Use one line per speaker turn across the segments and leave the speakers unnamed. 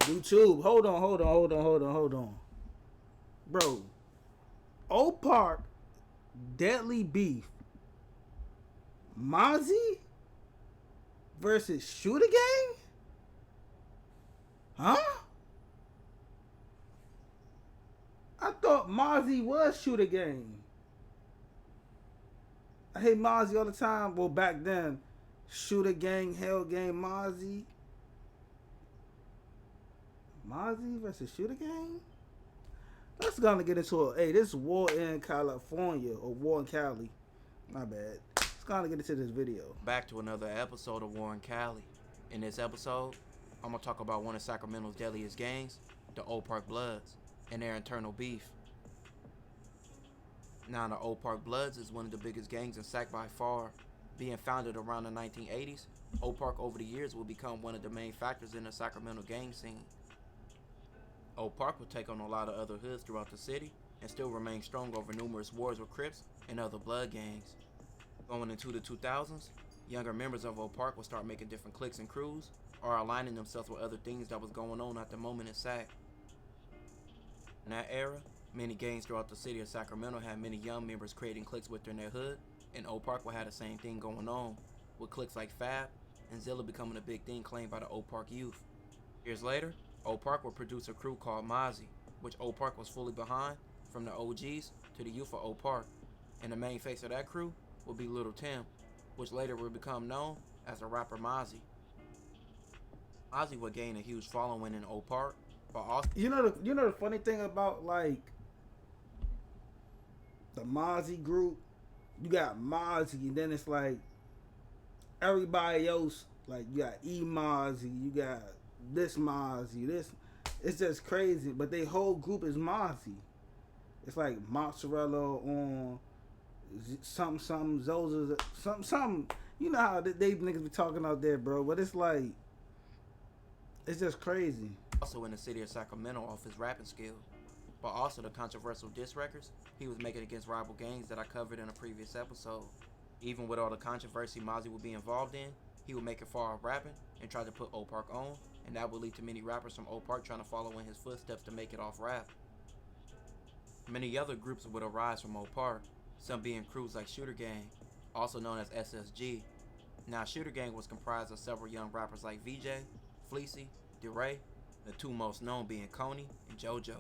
YouTube. Hold on. Bro, Oak Park, Deadly Beef, Mozzy versus Shooter Gang? Huh? I thought Mozzy was Shooter Gang. I hate Mozzy all the time. Well, back then, Shooter Gang, Hell Gang, Mozzy versus Shooter Gang? Let's gonna get into it. Hey, this war in California or war in Cali. My bad. Let's gonna get into this video.
Back to another episode of War in Cali. In this episode, I'm gonna talk about one of Sacramento's deadliest gangs, the Oak Park Bloods, and their internal beef. Now, the Oak Park Bloods is one of the biggest gangs in Sac by far. Being founded around the 1980s, Oak Park over the years will become one of the main factors in the Sacramento gang scene. Oak Park will take on a lot of other hoods throughout the city and still remain strong over numerous wars with Crips and other blood gangs. Going into the 2000s, younger members of Oak Park will start making different cliques and crews or aligning themselves with other things that was going on at the moment in Sac. In that era, many gangs throughout the city of Sacramento had many young members creating cliques within their hood, and Oak Park will have the same thing going on, with cliques like Fab and Zilla becoming a big thing claimed by the Oak Park youth. Years later, Oak Park will produce a crew called Mozzy, which Oak Park was fully behind, from the OGs to the youth of Oak Park, and the main face of that crew will be Little Tim, which later will become known as the rapper Mozzy. Mozzy would gain a huge following in Oak Park, but also
You know the funny thing about like the Mozzy group, you got Mozzy, and then it's like everybody else. Like you got E Mozzy, you got this Mozzy, this. It's just crazy, but they whole group is Mozzy. It's like mozzarella on something Zoza something. You know how they niggas be talking out there, bro. But it's like it's just crazy.
in the city of Sacramento off his rapping skill, but also the controversial diss records he was making against rival gangs that I covered in a previous episode. Even with all the controversy Mozzy would be involved in, he would make it far of rapping and try to put Oak Park on, and that would lead to many rappers from Oak Park trying to follow in his footsteps to make it off rap. Many other groups would arise from Oak Park, some being crews like Shootergang, also known as SSG. Now, Shootergang was comprised of several young rappers like VJ, Fleecy, DeRay, the two most known being Coney and JoJo.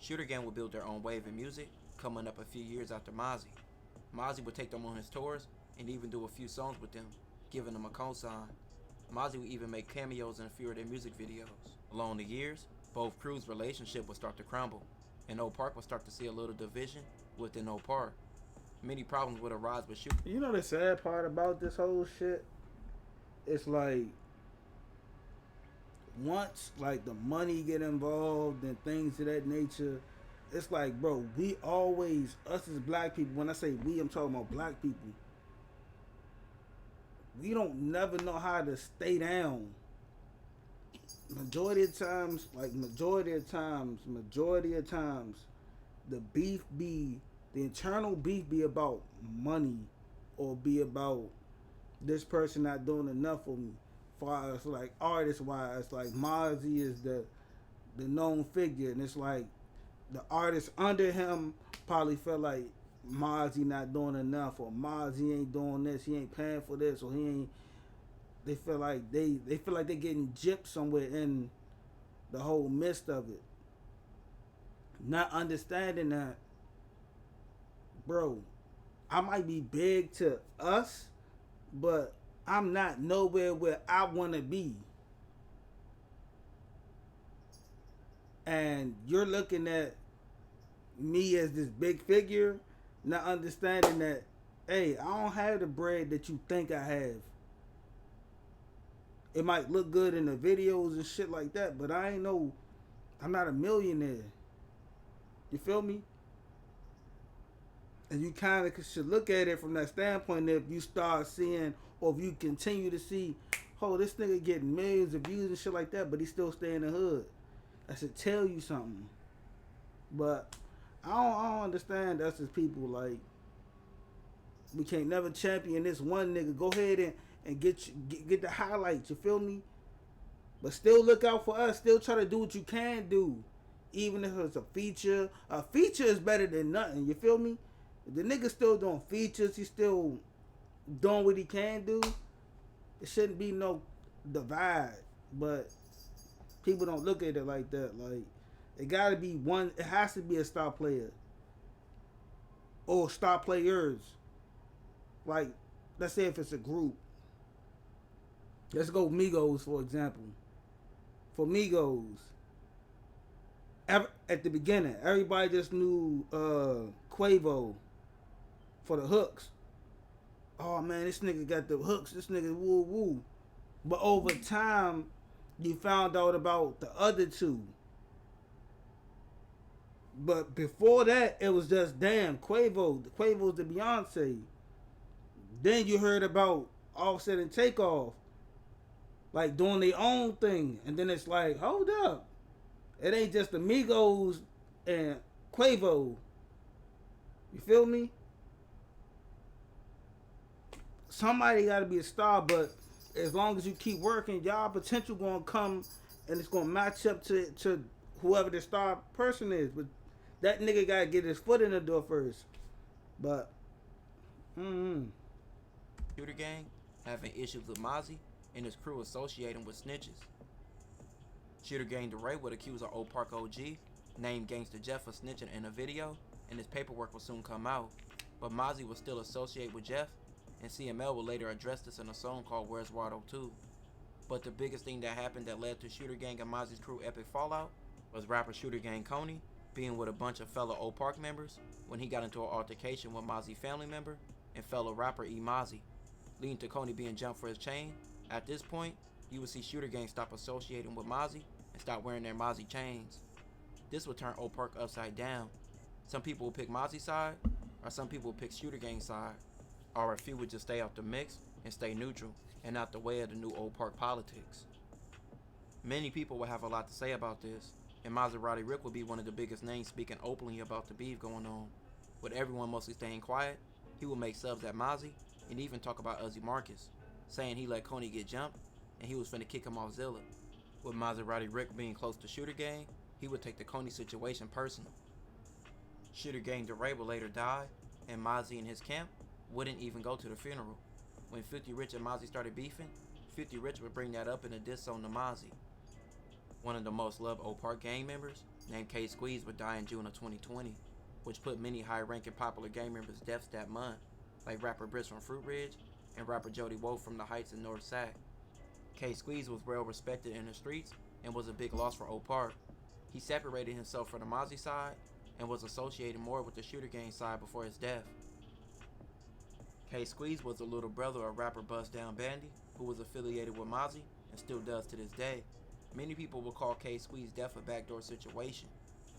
Shootergang would build their own wave in music, coming up a few years after Mozzy. Mozzy would take them on his tours and even do a few songs with them, giving them a cosign. Mozzy would even make cameos in a few of their music videos. Along the years, both crews' relationship would start to crumble, and Oak Park would start to see a little division within Oak Park. Many problems would arise with Shooter.
You know the sad part about this whole shit? It's like once like the money get involved and things of that nature, it's like, bro, we always, us as black people, when I say we, I'm talking about black people, we don't never know how to stay down. Majority of times, the beef be, the internal beef be about money or be about this person not doing enough for me. Far as like artist wise, like Mozzy is the known figure, and it's like the artists under him probably feel like Mozzy not doing enough, or Mozzy ain't doing this, he ain't paying for this, or he ain't. They feel like they feel like they're getting gypped somewhere in the whole midst of it. Not understanding that, bro, I might be big to us, but I'm not nowhere where I want to be. And you're looking at me as this big figure, not understanding that, hey, I don't have the bread that you think I have. It might look good in the videos and shit like that, but I'm not a millionaire. You feel me? And you kind of should look at it from that standpoint. If you start seeing, or if you continue to see, oh, this nigga getting millions of views and shit like that, but he still stay in the hood. I should tell you something. But I don't understand us as people. Like, we can't never champion this one nigga. Go ahead and get the highlights. You feel me? But still look out for us. Still try to do what you can do. Even if it's a feature. A feature is better than nothing. You feel me? The nigga still doing features. He's still doing what he can do. It shouldn't be no divide. But people don't look at it like that. Like, it gotta be one. It has to be a star player. Or star players. Like, let's say if it's a group. Let's go Migos, for example. For Migos, at the beginning, everybody just knew Quavo for the hooks. Oh man, this nigga got the hooks. This nigga woo woo. But over time, you found out about the other two. But before that, it was just damn Quavo. Quavo's the Beyonce. Then you heard about Offset and Takeoff, like doing their own thing, and then it's like, hold up, it ain't just the Migos and Quavo. You feel me? Somebody got to be a star, but as long as you keep working, y'all potential gonna come, and it's gonna match up to whoever the star person is. But that nigga gotta get his foot in the door first. But,
Shootergang having issues with Mozzy and his crew associating with snitches. Shootergang DeRay would accuse our Oak Park OG, named Gangsta Jeff, of snitching in a video, and his paperwork will soon come out. But Mozzy would still associate with Jeff, and CML will later address this in a song called Where's Waldo 2. But the biggest thing that happened that led to Shootergang and Mozzy's crew epic fallout was rapper Shootergang Coney being with a bunch of fellow Oak Park members when he got into an altercation with Mozzy family member and fellow rapper E. Mozzy, leading to Coney being jumped for his chain. At this point, you would see Shootergang stop associating with Mozzy and stop wearing their Mozzy chains. This would turn Oak Park upside down. Some people will pick Mozzy's side, or some people will pick Shootergang's side, or a few would just stay out the mix and stay neutral and out the way of the new Oak Park politics. Many people will have a lot to say about this, and Maserati Rick will be one of the biggest names speaking openly about the beef going on. With everyone mostly staying quiet, he will make subs at Mozzy and even talk about Uzi Marcus, saying he let Coney get jumped and he was finna kick him off Zilla. With Maserati Rick being close to Shootergang, he would take the Coney situation personal. Shootergang DeRay would later die, and Mozzy and his camp wouldn't even go to the funeral. When 50 Rich and Mozzy started beefing, 50 Rich would bring that up in a diss song to Mozzy. One of the most loved Oak Park gang members, named K Squeeze, would die in June of 2020, which put many high-ranking popular gang members' deaths that month, like rapper Briss from Fruit Ridge and rapper Jody Wolf from the Heights in North Sac. K Squeeze was well respected in the streets and was a big loss for Oak Park. He separated himself from the Mozzy side and was associated more with the Shootergang side before his death. K Squeeze was the little brother of rapper Bust Down Bandy, who was affiliated with Mozzy and still does to this day. Many people will call K Squeeze's death a backdoor situation,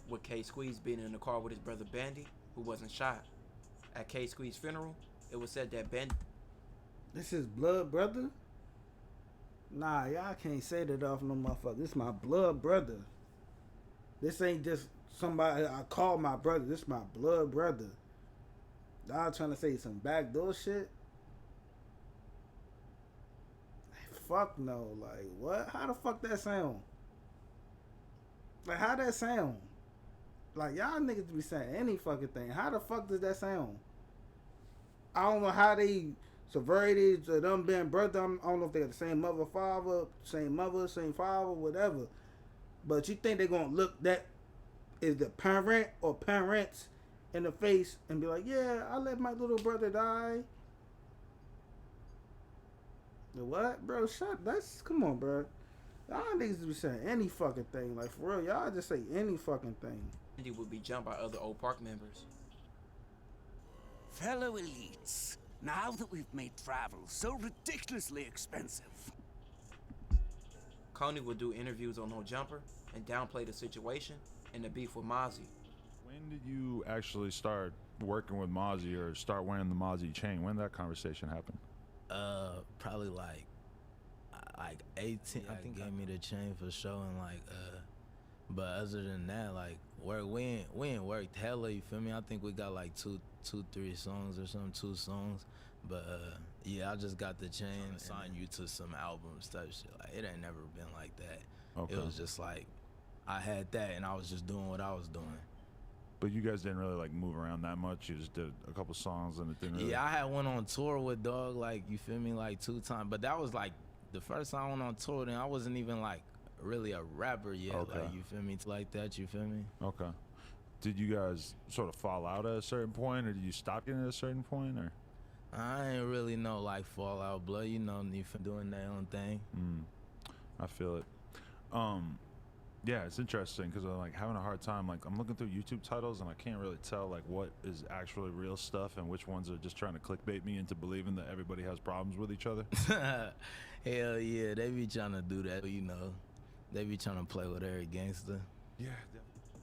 with K Squeeze being in the car with his brother Bandy, who wasn't shot. At K Squeeze's funeral, it was said that Bandy...
this is blood brother? Nah, y'all can't say that off no motherfucker. This my blood brother. This ain't just somebody I call my brother. This my blood brother. Y'all trying to say some backdoor shit? Fuck no. Like, what? How the fuck that sound? Like, how that sound? Like, y'all niggas be saying any fucking thing. How the fuck does that sound? I don't know how they subverted to them being brother. I don't know if they got the same mother, same father, whatever. But you think they're gonna look that is the parent or parents in the face and be like, yeah, I let my little brother die? The what, bro? Come on, bro. Y'all niggas be saying any fucking thing. Like, for real, y'all just say any fucking thing.
Bandy would be jumped by other Oak Park members.
Fellow elites, now that we've made travel so ridiculously expensive,
Coney would do interviews on No Jumper and downplay the situation and the beef with Mozzy.
When did you actually start working with Mozzy or start wearing the Mozzy chain? When did that conversation happen?
Probably like 18. I think gave me the chain for sure, and but other than that, like we ain't worked hella. You feel me? I think we got like two, 3 songs or something, 2 songs. But Yeah, I just got the chain, sign you to some albums type shit. Like, it ain't never been like that.
Okay.
It was just like, I had that and I was just doing what I was doing.
But you guys didn't really like move around that much. You just did a couple songs and it didn't really.
Yeah, I had went on tour with Dog, like, you feel me, like 2 times. But that was like the first time I went on tour, then I wasn't even like really a rapper yet.
Okay.
Like, you feel me, like that, you feel me?
Okay. Did you guys sort of fall out at a certain point, or did you stop getting at a certain point, or?
I ain't really know like Fallout Blood, you know, you doing their own thing.
I feel it. Yeah, it's interesting because I'm like having a hard time. Like I'm looking through YouTube titles and I can't really tell like what is actually real stuff and which ones are just trying to clickbait me into believing that everybody has problems with each other.
Hell yeah, they be trying to do that, you know. They be trying to play with every gangster.
Yeah.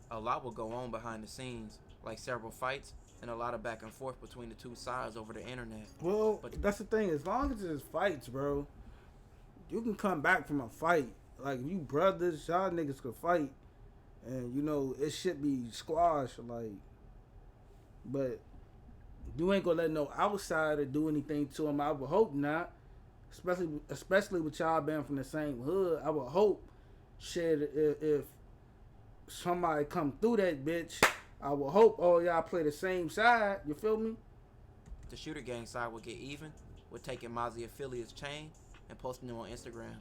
A lot will go on behind the scenes, like several fights and a lot of back and forth between the two sides over the internet.
Well, but that's the thing. As long as it's fights, bro, you can come back from a fight. Like, if you brothers, y'all niggas could fight. And, you know, it should be squashed. Like, but you ain't gonna let no outsider do anything to him. I would hope not. Especially with y'all being from the same hood. I would hope, shit, if somebody come through that bitch, I would hope all y'all play the same side. You feel me?
The Shootergang side will get even with taking Mozzy affiliates' chain and posting them on Instagram.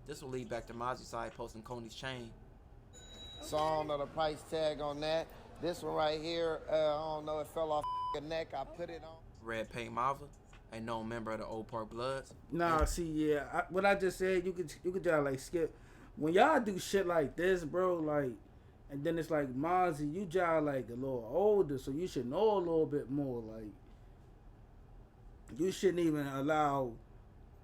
This will lead back to Mozzy's side posting Coney's chain.
So I don't know the price tag on that. This one right here, I don't know, it fell off the neck. I put it on.
Red Paint Mava, a known member of the Old Park Bloods.
Nah, see, yeah, what I just said, you could just like skip. When y'all do shit like this, bro, like, and then it's like Mozzy, you just like a little older, so you should know a little bit more. Like, you shouldn't even allow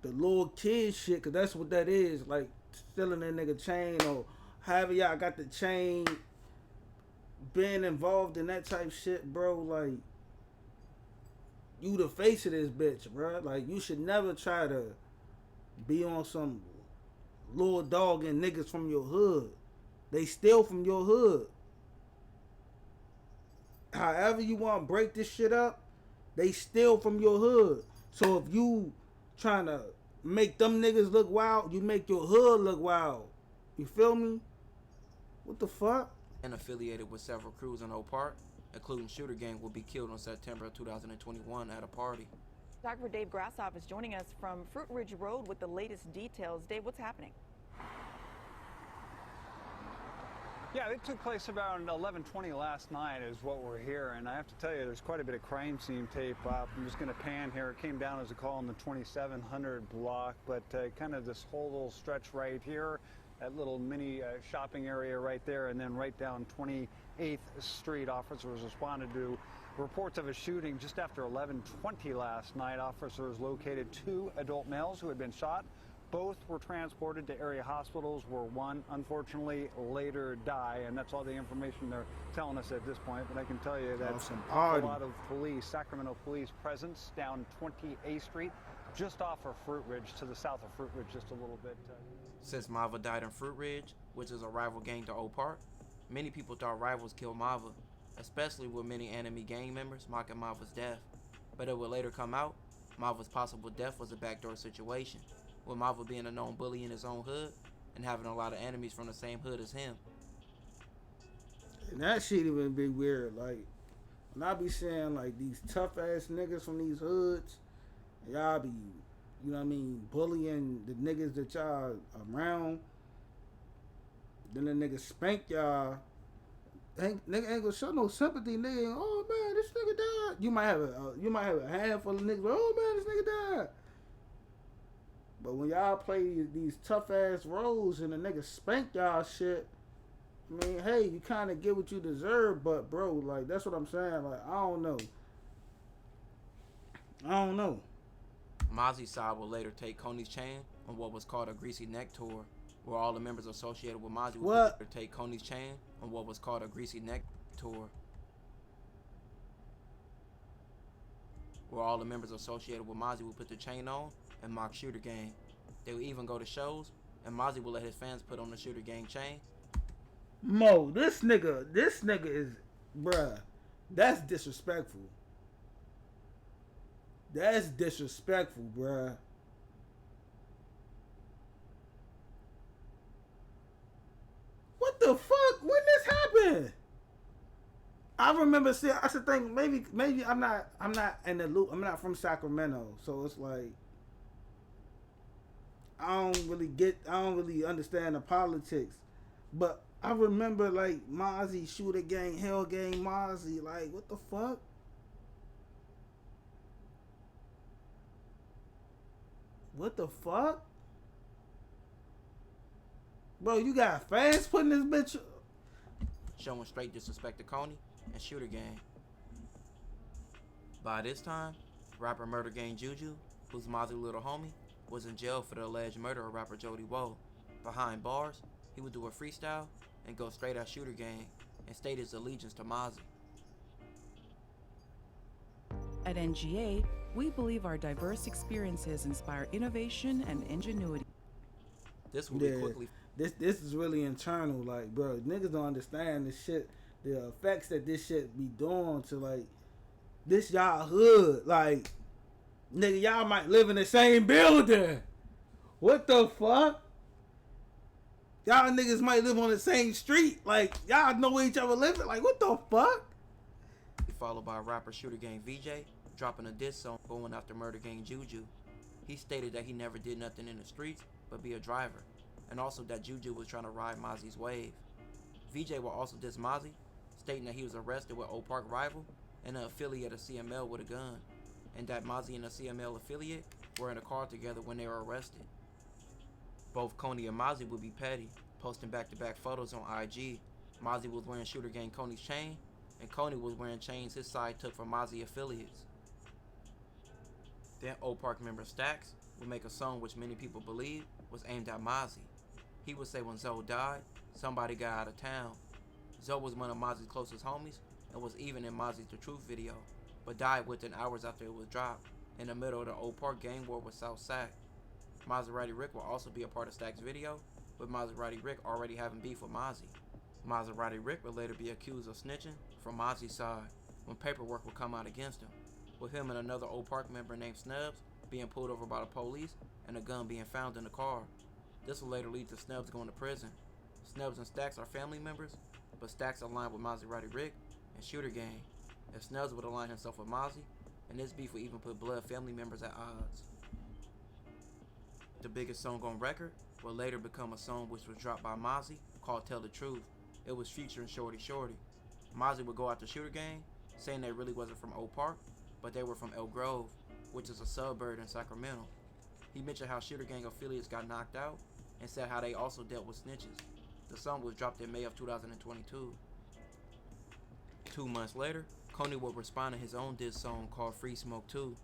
the little kid shit, cause that's what that is. Like stealing that nigga chain or however y'all got the chain. Being involved in that type shit, bro. Like, you the face of this bitch, bro. Like, you should never try to be on some little dog and niggas from your hood. They steal from your hood. However you want to break this shit up, they steal from your hood. So if you trying to make them niggas look wild, you make your hood look wild. You feel me? What the fuck?
And affiliated with several crews in Oak Park, including Shootergang, will be killed in September 2021 at a party.
Photographer Dave Grassoff is joining us from Fruit Ridge Road with the latest details. Dave, what's happening?
Yeah, it took place about 11:20 last night is what we're hearing. And I have to tell you, there's quite a bit of crime scene tape up. I'm just going to pan here. It came down as a call on the 2700 block, but kind of this whole little stretch right here, that little mini shopping area right there, and then right down 28th Street, officers responded to reports of a shooting just after 11:20 last night. Officers located 2 adult males who had been shot. Both were transported to area hospitals where one, unfortunately, later died, and that's all the information they're telling us at this point. But I can tell you that a lot of police, Sacramento police presence down 28th Street, just off of Fruit Ridge, to the south of Fruit Ridge, just a little bit.
Since Mava died in Fruit Ridge, which is a rival gang to Oak Park, many people thought rivals killed Mava, especially with many enemy gang members mocking Mava's death. But it would later come out, Mava's possible death was a backdoor situation, with Mava being a known bully in his own hood and having a lot of enemies from the same hood as him.
And that shit even be weird. Like, when I be seeing like these tough ass niggas from these hoods, y'all be, you know what I mean, bullying the niggas that y'all around. Then the niggas spank y'all. Nigga ain't gonna show no sympathy. Nigga, oh man, this nigga died. You might have a handful of niggas. Oh man, this nigga died. But when y'all play these tough ass roles and the niggas spank y'all shit, I mean, hey, you kind of get what you deserve. But bro, like, that's what I'm saying. Like, I don't know.
Mozzy's side will later take Coney's chain on what was called a Greasy Neck tour, where all the members associated with Mozzy will later take Coney's chain on what was called a Greasy Neck tour, where all the members associated with Mozzy will put the chain on and mock Shootergang. They will even go to shows, and Mozzy will let his fans put on the Shootergang chain.
Mo, this nigga is, bruh, that's disrespectful. That's disrespectful, bruh. What the fuck? When this happened? I remember seeing. I should think maybe I'm not in the loop. I'm not from Sacramento, so it's like I don't really understand the politics, but I remember like Mozzy, Shooter Gang, Hell Gang, Mozzy. Like, what the fuck? What the fuck? Bro, you got fans putting this bitch.
showing straight disrespect to Coney and Shootergang. By this time, rapper Murder Gang Juju, who's Mozzy's little homie, was in jail for the alleged murder of rapper Jody Woe. Behind bars, he would do a freestyle and go straight at Shootergang and state his allegiance to Mozzy.
At NGA, we believe our diverse experiences inspire innovation and ingenuity.
This will be quickly.
This is really internal, like, bro. Niggas don't understand this shit, the effects that this shit be doing to, like, this y'all hood. Like, nigga, y'all might live in the same building. What the fuck? Y'all niggas might live on the same street. Like, y'all know where each other living. Like, what the fuck?
Followed by rapper Shootergang VJ dropping a diss song going after Murder Gang Juju. He stated that he never did nothing in the streets but be a driver, and also that Juju was trying to ride Mozzy's wave. VJ will also diss Mozzy, stating that he was arrested with Oak Park rival and an affiliate of CML with a gun, and that Mozzy and a CML affiliate were in a car together when they were arrested. Both Coney and Mozzy would be petty, posting back-to-back photos on IG. Mozzy was wearing Shootergang Coney's chain, and Coney was wearing chains his side took from Mozzy affiliates. Then Oak Park member Stax would make a song which many people believe was aimed at Mozzy. He would say when Zoe died, somebody got out of town. Zoe was one of Mozzy's closest homies and was even in Mozzy's The Truth video, but died within hours after it was dropped, in the middle of the Oak Park gang war with South Sac. Maserati Rick will also be a part of Stack's video, with Maserati Rick already having beef with Mozzy. Maserati Rick would later be accused of snitching from Mozzy's side when paperwork would come out against him, with him and another Oak Park member named Snubs being pulled over by the police and a gun being found in the car. This will later lead to Snubs going to prison. Snubs and Stax are family members, but Stax aligned with Maserati Rick and Shootergang, and Snubs would align himself with Mozzy, and this beef would even put Blood family members at odds. The biggest song on record would later become a song which was dropped by Mozzy called Tell the Truth. It was featuring Shorty Shorty. Mozzy would go after Shootergang, saying they really wasn't from Oak Park, but they were from Elk Grove, which is a suburb in Sacramento. He mentioned how Shootergang affiliates got knocked out and said how they also dealt with snitches. The song was dropped in May of 2022. 2 months later, Coney would respond to his own diss song called Free Smoke 2.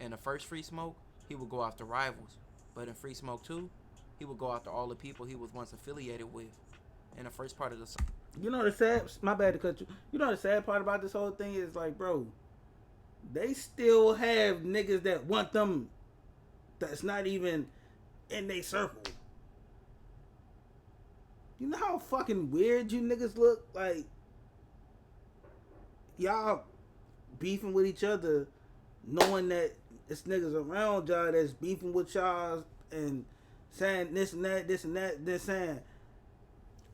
In the first Free Smoke, he would go after rivals, but in Free Smoke 2, he would go after all the people he was once affiliated with. In the first part of the song,
you know the sad, my bad to cut you. You know the sad part about this whole thing is, like, bro, they still have niggas that want them that's not even in their circle. You know how fucking weird you niggas look? Like, y'all beefing with each other, knowing that it's niggas around y'all that's beefing with y'all and saying this and that, then saying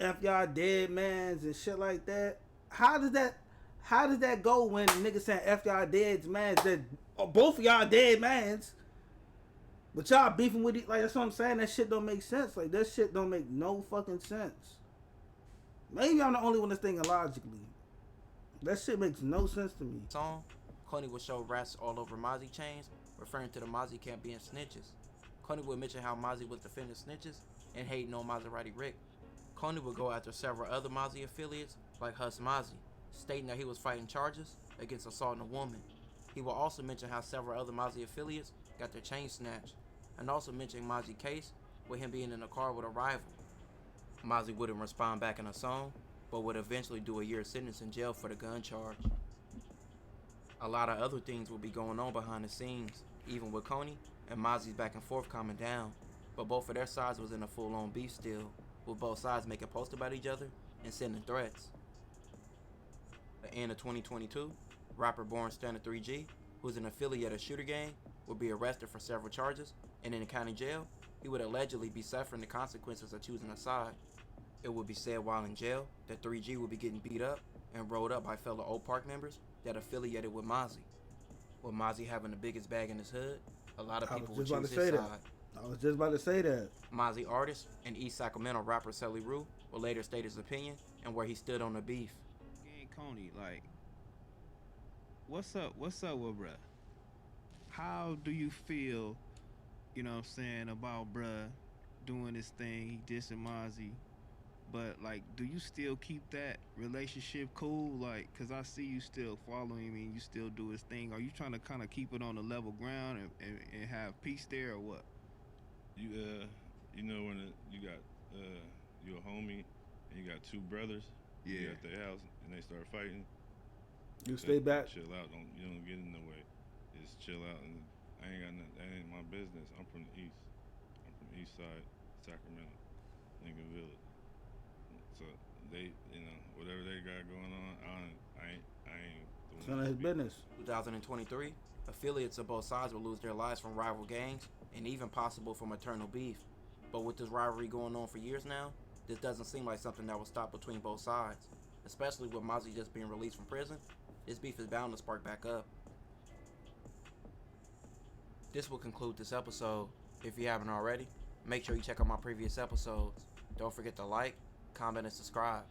F y'all dead mans and shit like that. How does that go when niggas saying F y'all dead mans that both of y'all dead mans, but y'all beefing with it? Like, that's what I'm saying. That shit don't make sense. Like, that shit don't make no fucking sense. Maybe I'm the only one that's thinking logically. That shit makes no sense to me.
Song, Coney would show rats all over Mozzy chains, referring to the Mozzy camp being snitches. Coney would mention how Mozzy was defending snitches and hating on Maserati Rick. Coney would go after several other Mozzy affiliates, like Hus Mozzy, stating that he was fighting charges against assaulting a woman. He will also mention how several other Mozzy affiliates got their chains snatched, and also mention Mozzy's case with him being in a car with a rival. Mozzy wouldn't respond back in a song, but would eventually do a year sentence in jail for the gun charge. A lot of other things would be going on behind the scenes, even with Coney and Mozzy's back and forth calming down, but both of their sides was in a full-on beef still, with both sides making posts about each other and sending threats. At the end of 2022, rapper Born Standard 3G who is an affiliate of Shootergang, would be arrested for several charges, and in the county jail, he would allegedly be suffering the consequences of choosing a side. It would be said while in jail that 3G would be getting beat up and rolled up by fellow Oak Park members that affiliated with Mozzy. With Mozzy having the biggest bag in his hood, a lot of people would choose his side.
I was just about to say that.
Mozzy artist and East Sacramento rapper Sully Rue will later state his opinion and where he stood on the beef.
Gang Coney, like, what's up with bruh? How do you feel, you know what I'm saying, about bruh doing this thing, he dissing Mozzy, but like, do you still keep that relationship cool? Like, cause I see you still following him and you still do his thing. Are you trying to kind of keep it on a level ground and have peace there, or what?
You know when you got your homie and you got two brothers,
yeah,
you at their house and they start fighting.
You stay back.
Chill out. You don't get in the way. Just chill out, and I ain't got nothing. That ain't my business. I'm from the east. I'm from the east side, Sacramento, Lincoln Village. So they, whatever they got going on, I ain't.
It's none of his business.
2023, affiliates of both sides will lose their lives from rival gangs and even possible from eternal beef. But with this rivalry going on for years now, this doesn't seem like something that will stop between both sides. Especially with Mozzy just being released from prison, this beef is bound to spark back up. This will conclude this episode. If you haven't already, make sure you check out my previous episodes. Don't forget to like, comment, and subscribe.